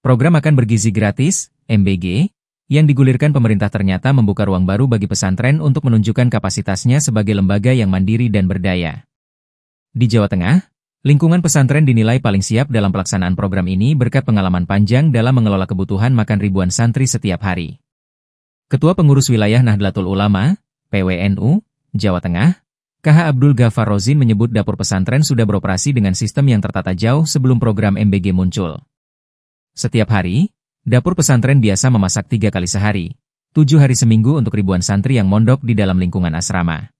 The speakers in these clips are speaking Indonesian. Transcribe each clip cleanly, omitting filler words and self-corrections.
Program Makan Bergizi Gratis, MBG, yang digulirkan pemerintah ternyata membuka ruang baru bagi pesantren untuk menunjukkan kapasitasnya sebagai lembaga yang mandiri dan berdaya. Di Jawa Tengah, lingkungan pesantren dinilai paling siap dalam pelaksanaan program ini berkat pengalaman panjang dalam mengelola kebutuhan makan ribuan santri setiap hari. Ketua Pengurus Wilayah Nahdlatul Ulama, PWNU, Jawa Tengah, KH Abdul Ghaffar Rozin menyebut dapur pesantren sudah beroperasi dengan sistem yang tertata jauh sebelum program MBG muncul. Setiap hari, dapur pesantren biasa memasak 3 kali sehari, 7 hari seminggu untuk ribuan santri yang mondok di dalam lingkungan asrama.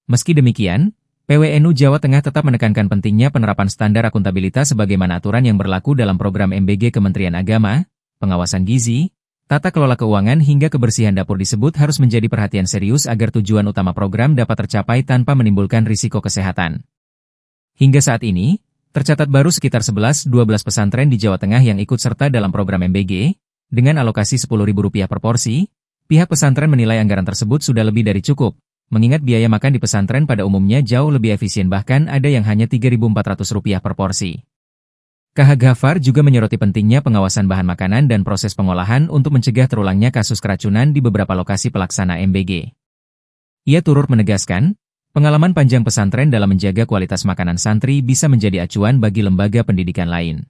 Meski demikian, PWNU Jawa Tengah tetap menekankan pentingnya penerapan standar akuntabilitas sebagaimana aturan yang berlaku dalam program MBG Kementerian Agama, pengawasan gizi, tata kelola keuangan hingga kebersihan dapur disebut harus menjadi perhatian serius agar tujuan utama program dapat tercapai tanpa menimbulkan risiko kesehatan. Hingga saat ini, tercatat baru sekitar 11-12 pesantren di Jawa Tengah yang ikut serta dalam program MBG, dengan alokasi Rp10.000 per porsi. Pihak pesantren menilai anggaran tersebut sudah lebih dari cukup, mengingat biaya makan di pesantren pada umumnya jauh lebih efisien bahkan ada yang hanya Rp3.400 per porsi. KH Ghaffar juga menyoroti pentingnya pengawasan bahan makanan dan proses pengolahan untuk mencegah terulangnya kasus keracunan di beberapa lokasi pelaksana MBG. Ia turut menegaskan, pengalaman panjang pesantren dalam menjaga kualitas makanan santri bisa menjadi acuan bagi lembaga pendidikan lain.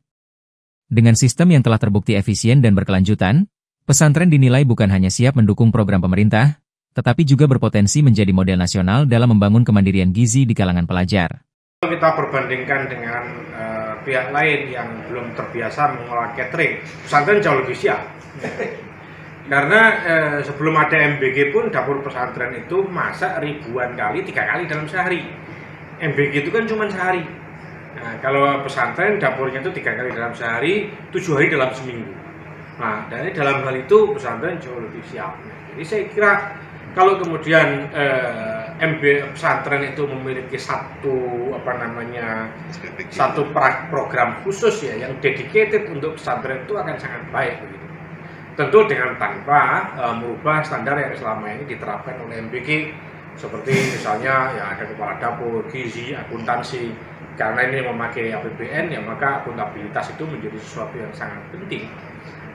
Dengan sistem yang telah terbukti efisien dan berkelanjutan, pesantren dinilai bukan hanya siap mendukung program pemerintah, tetapi juga berpotensi menjadi model nasional dalam membangun kemandirian gizi di kalangan pelajar. Kita perbandingkan dengan pihak lain yang belum terbiasa mengolah catering, pesantren jauh lebih siap. Karena sebelum ada MBG pun dapur pesantren itu masak ribuan kali, 3 kali dalam sehari. MBG itu kan cuma sehari. Nah, kalau pesantren dapurnya itu 3 kali dalam sehari, 7 hari dalam seminggu. Nah, dan dalam hal itu pesantren jauh lebih siap. Jadi saya kira kalau kemudian pesantren itu memiliki satu program khusus ya yang dedicated untuk pesantren itu akan sangat baik begitu. Tentu dengan tanpa merubah standar yang selama ini diterapkan oleh MBG seperti misalnya ya ada kepala dapur, gizi, akuntansi. Karena ini memakai APBN ya maka akuntabilitas itu menjadi sesuatu yang sangat penting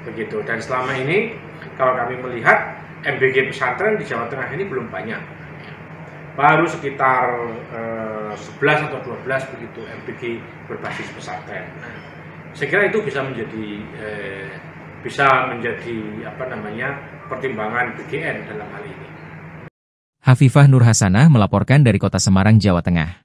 begitu. Dan selama ini kalau kami melihat MBG pesantren di Jawa Tengah ini belum banyak. Baru sekitar 11 atau 12 begitu MBG berbasis pesantren. Nah, saya kira itu bisa menjadi pertimbangan BGN dalam hal ini. Hafifah Nur Hasanah melaporkan dari Kota Semarang, Jawa Tengah.